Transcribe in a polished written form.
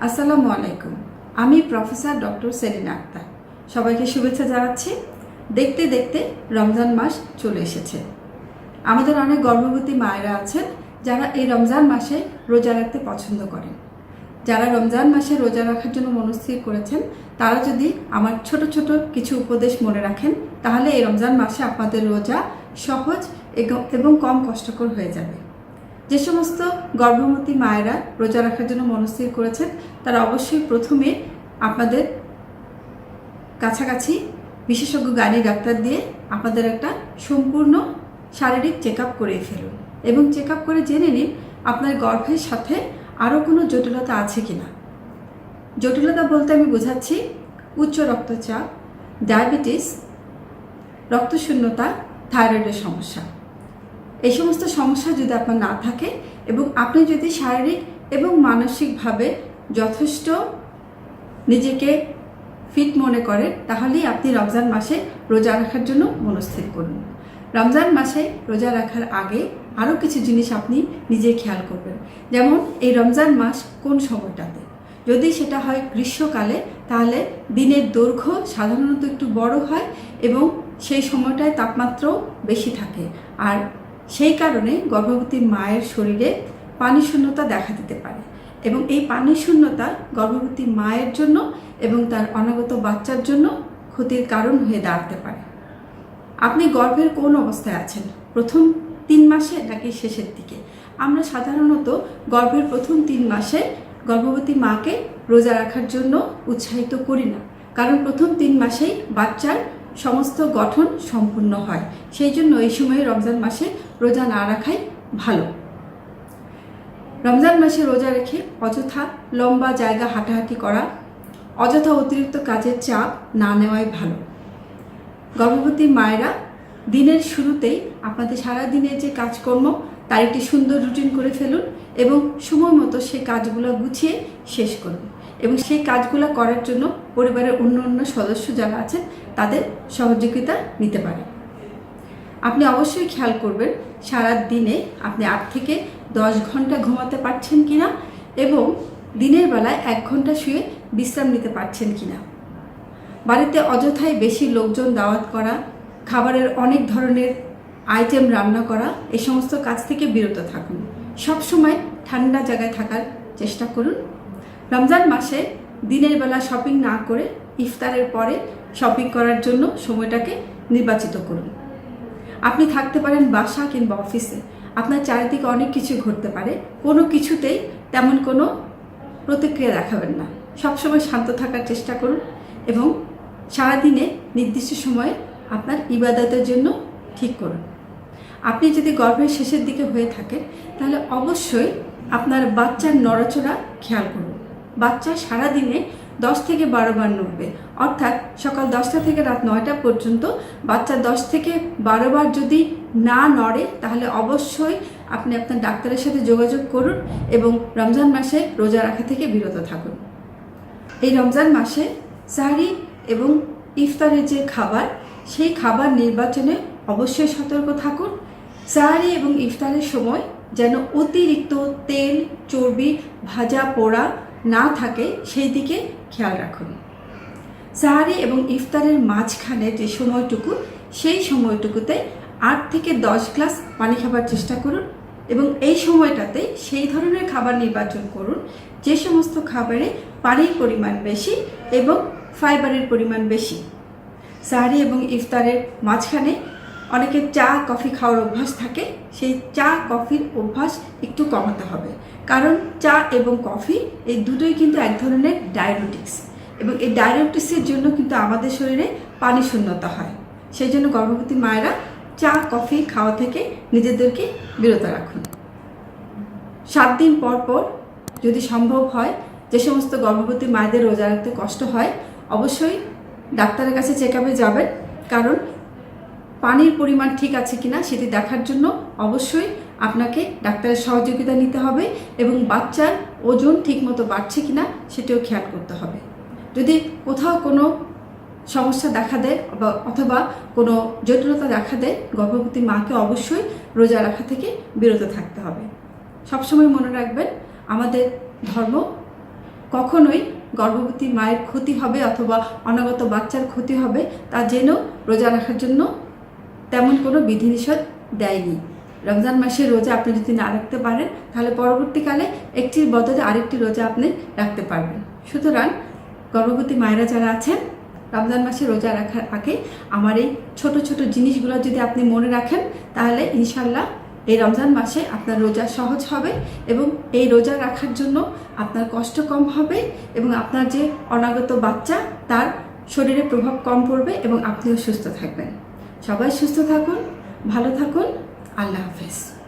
আসসালামু আলাইকুম। আমি প্রফেসর ডক্টর সেলিনা আক্তার। সবাইকে শুভেচ্ছা জানাচ্ছি। দেখতে দেখতে রমজান মাস চলে এসেছে। আমাদের অনেক গর্ভবতী মায়েরা আছেন যারা এই রমজান মাসে রোজা রাখতে পছন্দ করেন। যারা রমজান মাসে রোজা রাখার জন্য মনস্থির করেছেন তারা যদি আমার ছোট ছোট কিছু উপদেশ মনে রাখেন তাহলে এই রমজান মাসে আপনাদের রোজা সহজ এবং কম কষ্টকর হয়ে যাবে। যে সমস্ত গর্ভবতী মায়েরা রোজা রাখার জন্য মনস্থির করেছেন তারা অবশ্যই প্রথমে আপনাদের কাছাকাছি বিশেষজ্ঞ গাইনি ডাক্তার দিয়ে আপনাদের একটা সম্পূর্ণ শারীরিক চেক আপ করিয়ে ফেলুন এবং চেক আপ করে জেনে নিন আপনার গর্ভের সাথে আরও কোনো জটিলতা আছে কিনা। জটিলতা বলতে আমি বোঝাচ্ছি উচ্চ রক্তচাপ, ডায়াবেটিস, রক্তশূন্যতা, থাইরয়েডের সমস্যা। এই সমস্ত সমস্যা যদি আপনার না থাকে এবং আপনি যদি শারীরিক এবং মানসিকভাবে যথেষ্ট নিজেকে ফিট মনে করেন তাহলেই আপনি রমজান মাসে রোজা রাখার জন্য মনস্থির করুন। রমজান মাসে রোজা রাখার আগে আরও কিছু জিনিস আপনি নিজে খেয়াল করবেন, যেমন এই রমজান মাস কোন সময়টাতে। যদি সেটা হয় গ্রীষ্মকালে তাহলে দিনের দৈর্ঘ্য সাধারণত একটু বড় হয় এবং সেই সময়টায় তাপমাত্রাও বেশি থাকে, আর সেই কারণে গর্ভবতী মায়ের শরীরে পানি শূন্যতা দেখা দিতে পারে এবং এই পানি শূন্যতা গর্ভবতী মায়ের জন্য এবং তার অনাগত বাচ্চার জন্য ক্ষতির কারণ হয়ে দাঁড়াতে পারে। আপনি গর্ভের কোন অবস্থায় আছেন, প্রথম 3 মাসে নাকি শেষের দিকে? আমরা সাধারণত গর্ভের প্রথম 3 মাসে গর্ভবতী মাকে রোজা রাখার জন্য উৎসাহিত করি না, কারণ প্রথম 3 মাসেই বাচ্চার সমস্ত গঠন সম্পূর্ণ হয়। সেই জন্য এই সময়ে রমজান মাসে রোজা না রাখাই ভালো। রমজান মাসে রোজা রেখে অযথা লম্বা জায়গা হাঁটাহাঁটি করা, অযথা অতিরিক্ত কাজের চাপ না নেওয়াই ভালো। গর্ভবতী মায়েরা দিনের শুরুতেই আপনাদের সারাদিনের যে কাজকর্ম তার একটি সুন্দর রুটিন করে ফেলুন এবং সময় মতো সেই কাজগুলো গুছিয়ে শেষ করুন এবং সেই কাজগুলো করার জন্য পরিবারের অন্য সদস্য যারা আছেন তাদের সহযোগিতা নিতে পারেন। আপনি অবশ্যই খেয়াল করবেন সারা দিনে আপনি 8 থেকে 10 ঘন্টা ঘুমাতে পারছেন কিনা এবং দিনের বেলায় 1 ঘন্টা শুয়ে বিশ্রাম নিতে পারছেন কিনা। বাড়িতে অযথাই বেশি লোকজন দাওয়াত করা, খাবারের অনেক ধরনের আইটেম রান্না করা, এই সমস্ত কাজ থেকে বিরত থাকুন। সবসময় ঠান্ডা জায়গায় থাকার চেষ্টা করুন। রমজান মাসে দিনের বেলা শপিং না করে ইফতারের পরে শপিং করার জন্য সময়টাকে নির্বাচিত করুন। আপনি থাকতে পারেন বাসা কিংবা অফিসে, আপনার চারিদিকে অনেক কিছু ঘটতে পারে, কোনো কিছুতেই তেমন কোনো প্রতিক্রিয়া দেখাবেন না। সবসময় শান্ত থাকার চেষ্টা করুন এবং সারাদিনে নির্দিষ্ট সময়ে আপনার ইবাদতের জন্য ঠিক করুন। আপনি যদি গর্ভের শেষের দিকে হয়ে থাকেন তাহলে অবশ্যই আপনার বাচ্চার নড়াচড়া খেয়াল করুন। বাচ্চা সারাদিনে 10 থেকে 12 বার নড়বে, অর্থাৎ সকাল 10টা থেকে রাত 9টা পর্যন্ত বাচ্চা 10 থেকে 12 বার যদি না নড়ে তাহলে অবশ্যই আপনি আপনার ডাক্তারের সাথে যোগাযোগ করুন এবং রমজান মাসে রোজা রাখা থেকে বিরত থাকুন। এই রমজান মাসে সাহরি এবং ইফতারের যে খাবার, সেই খাবার নির্বাচনে অবশ্যই সতর্ক থাকুন। সাহরি এবং ইফতারের সময় যেন অতিরিক্ত তেল, চর্বি, ভাজা পোড়া না থাকে সেই দিকে খেয়াল রাখুন। সাহরি এবং ইফতারের মাঝখানে যে সময়টুকু, সেই সময়টুকুতে 8 থেকে 10 গ্লাস পানি খাবার চেষ্টা করুন এবং এই সময়টাতে সেই ধরনের খাবার নির্বাচন করুন যে সমস্ত খাবারে পানির পরিমাণ বেশি এবং ফাইবারের পরিমাণ বেশি। সাহরি এবং ইফতারের মাঝখানে অনেকের চা কফি খাওয়ার অভ্যাস থাকে, সেই চা কফির অভ্যাস একটু কমাতে হবে, কারণ চা এবং কফি এই দুটোই কিন্তু এক ধরনের ডায়াবেটিক্স এবং এই ডায়াবেটিক্সের জন্য কিন্তু আমাদের শরীরে পানি শূন্যতা হয়। সেই জন্য গর্ভবতী মায়েরা চা কফি খাওয়া থেকে নিজেদেরকে বিরত রাখুন। 7 দিন পর পর যদি সম্ভব হয়, যে সমস্ত গর্ভবতী মায়েদের রোজা রাখতে কষ্ট হয় অবশ্যই ডাক্তারের কাছে চেক আপে যাবেন, কারণ পানির পরিমাণ ঠিক আছে কিনা সেটি দেখার জন্য অবশ্যই আপনাকে ডাক্তারের সহযোগিতা নিতে হবে এবং বাচ্চার ওজন ঠিকমতো বাড়ছে কিনা সেটিও খেয়াল করতে হবে। যদি কোথাও কোনো সমস্যা দেখা দেয় অথবা কোনো জটিলতা দেখা দেয়, গর্ভবতী মাকে অবশ্যই রোজা রাখা থেকে বিরত থাকতে হবে। সবসময় মনে রাখবেন আমাদের ধর্ম কখনোই গর্ভবতী মায়ের ক্ষতি হবে অথবা অনাগত বাচ্চার ক্ষতি হবে তা জেনেও রোজা রাখার জন্য তেমন কোনো বিধিনিষেধ দেয়নি। রমজান মাসে রোজা আপনি যদি না রাখতে পারেন তাহলে পরবর্তীকালে একটির বদলে আরেকটি রোজা আপনি রাখতে পারবেন। সুতরাং গর্ভবতী মায়েরা যারা আছেন রমজান মাসে রোজা রাখার আগে আমার এই ছোট ছোট জিনিসগুলো যদি আপনি মনে রাখেন তাহলে ইনশাল্লাহ এই রমজান মাসে আপনার রোজা সহজ হবে এবং এই রোজা রাখার জন্য আপনার কষ্ট কম হবে এবং আপনার যে অনাগত বাচ্চা তার শরীরে প্রভাব কম পড়বে এবং আপনিও সুস্থ থাকবেন। সবাই সুস্থ থাকুন, ভালো থাকুন। আল্লাহ হাফেজ।